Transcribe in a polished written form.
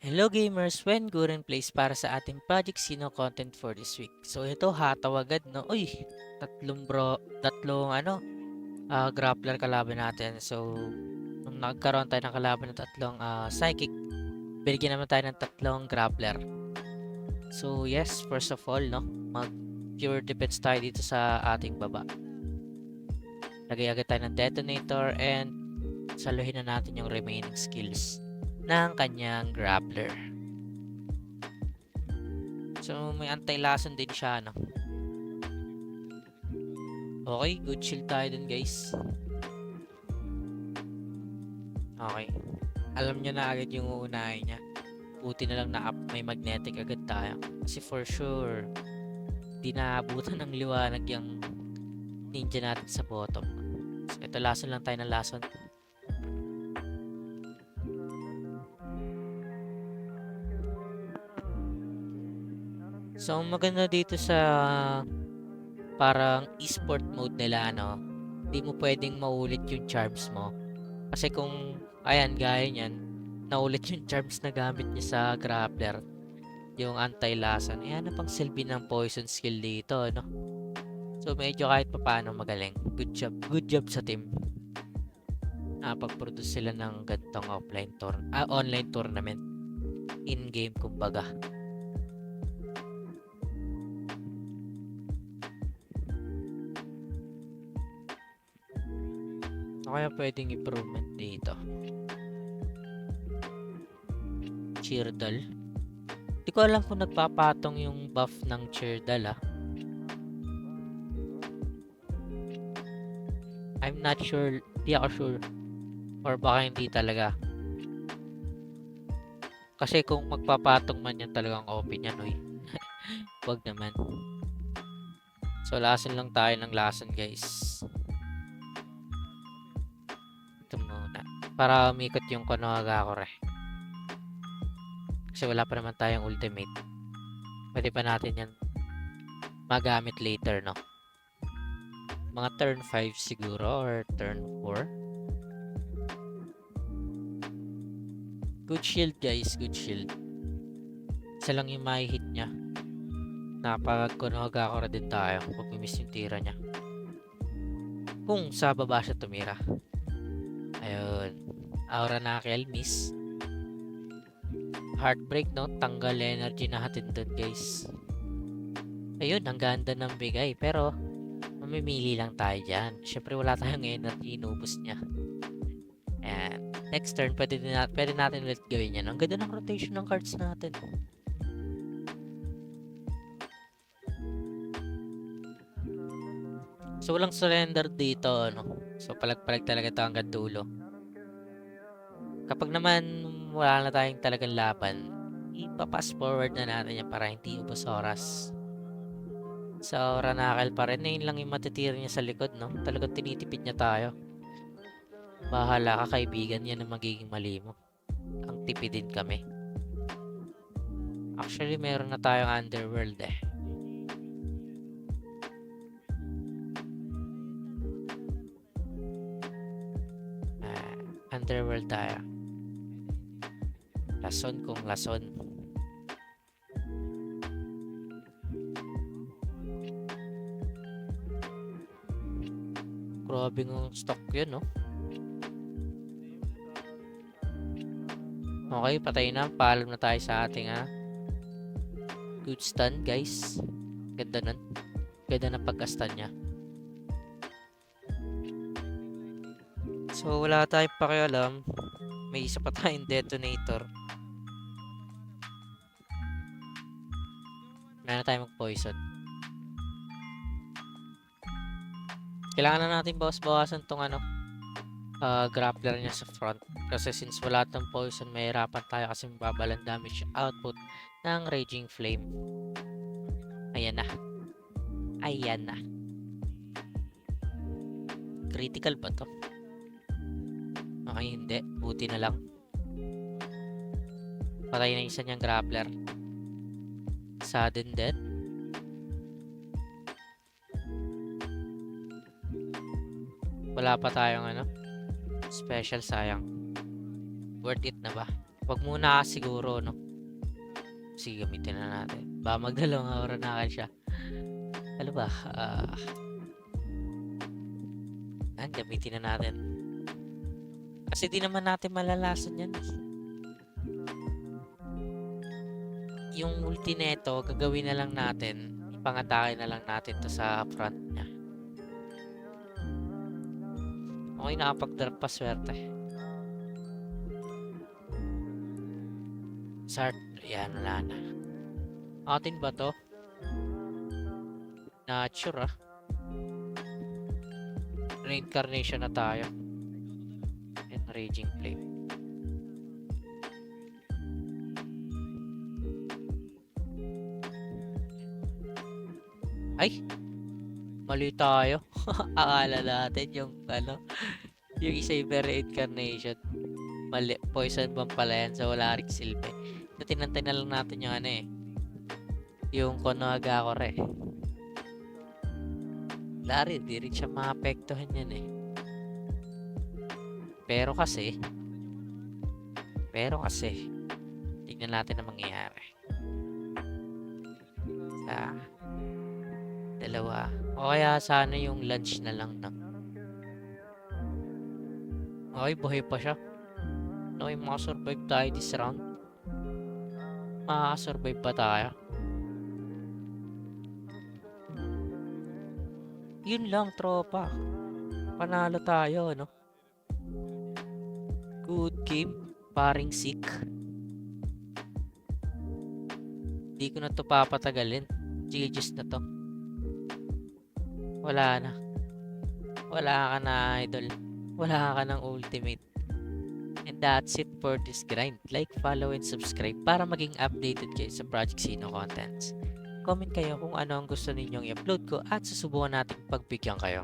Hello gamers, when Guren plays para sa ating Project Sino content for this week. So ito hataw agad no. Uy, tatlong grappler kalaban natin. So nung nagkaroon tayo ng kalaban ng tatlong psychic, binigyan naman tayo ng tatlong grappler. So yes, first of all no, mag pure defense tayo dito sa ating baba. Lagay agad tayo ng detonator and saluhin na natin yung remaining skills ng kanyang grappler. So, may anti-lason din siya, no? Okay, good shield tayo dun, guys. Okay. Alam niya na agad yung uunahin niya. Buti na lang na may magnetic agad tayo. Kasi for sure, di naabutan ng liwanag yung ninja natin sa bottom. So, ito, lason lang tayo ng lason. So, maganda dito sa parang esport mode nila, ano, di mo pwedeng maulit yung charms mo. Kasi kung, ayan, gaya niyan, naulit yung charms na gamit niya sa grappler, yung anti-lason, eh ano pang silbi ng poison skill dito, no? So, medyo kahit papaano magaling. Good job sa team. Pag-produce sila ng gantong online tournament. In-game, kumbaga. Kaya pwedeng improvement dito. Cheerdal. Di ko alam kung nagpapatong yung buff ng Cheerdal, I'm not sure. Di ako sure. Or baka hindi talaga. Kasi kung magpapatong man yan talagang OP niyan, uy. Wag naman. So, lason lang tayo ng lason, guys. Ito muna. Para umikot yung Konohagakure. Kasi wala pa naman tayong ultimate. Pwede pa natin yan magamit later, no? Mga turn 5 siguro or turn 4. Good shield, guys. Good shield. Isa lang yung mai-hit niya. Napag-Konohagakure din tayo. Pag-miss yung tira niya. Kung sa baba siya tumira. Ayun. Aura Knuckle, miss. Heartbreak, no? Tanggal energy na natin dun, guys. Ayun, ang ganda ng bigay. Pero, mamimili lang tayo dyan. Siyempre, wala tayong energy. Inubos niya. Ayan. Next turn, pwede natin ulit gawin yan. Ang ganda ng rotation ng cards natin. So, walang surrender dito, no? So, palag-palag talaga ito hanggang dulo. Kapag naman wala na tayong talagang laban, ipapass forward na natin yan para hindi ubos oras. Sa Ranakal pa rin, na yun lang yung matitira niya sa likod, no? Talagang tinitipid niya tayo. Bahala ka, kaibigan, yan ang magiging mali mo. Ang tipidin kami. Actually, meron na tayong underworld eh. Underworld tayo. Lason kung lason. Grabe ng stock yun, no? Okay, patay na. Paalam na tayo sa ating good stun, guys. Ganda nun. Ganda ng pagka-stun niya. So, wala tayong pakialam. May isa pa tayong detonator. Wala na tayong mag-poison. Kailangan na natin bawasan tong grappler niya sa front. Kasi since wala tong poison, mahirapan tayo kasi mababalang damage output ng Raging Flame. Ayan na. Ayan na. Critical ba to? Okay, hindi. Buti na lang. Patay na isa niyang grappler. Sudden death. Wala pa tayong special, sayang. Worth it na ba? Wag muna siguro, no? Sige, gamitin na natin. Baka magdalawang oras na agad siya. Ano ba? Gamitin na natin. Kasi di naman natin malalason yan. Yung ulti neto, gagawin na lang natin. Ipangatake na lang natin to sa front niya. Okay, nakapag-drop pa, swerte. Start. Yan, wala na. Atin ba to? Not sure, Reincarnation na tayo. And Raging Flame. Ay! Mali tayo. Akala natin yung yung isa yung Reincarnation. Mali. Poison bomb pala yan. So wala rin silbi. So tinantay na lang natin yung yung Konohagakure. Dari, di rin siya maapektuhan yan Pero kasi, tignan natin ang mangyayari. Sa dalawa. O kaya sana yung lunch na lang Okay, buhay pa siya. Okay, makasurvive tayo this round. Makasurvive pa tayo. Yun lang, tropa. Panalo tayo, Good game, paring sick. Di ko na to papatagalin. GG's na to. Wala na. Wala ka na, idol. Wala ka ng ultimate. And that's it for this grind. Like, follow, and subscribe para maging updated kayo sa Project Sino contents. Comment kayo kung ano ang gusto ninyong i-upload ko at susubukan natin pagbigyan kayo.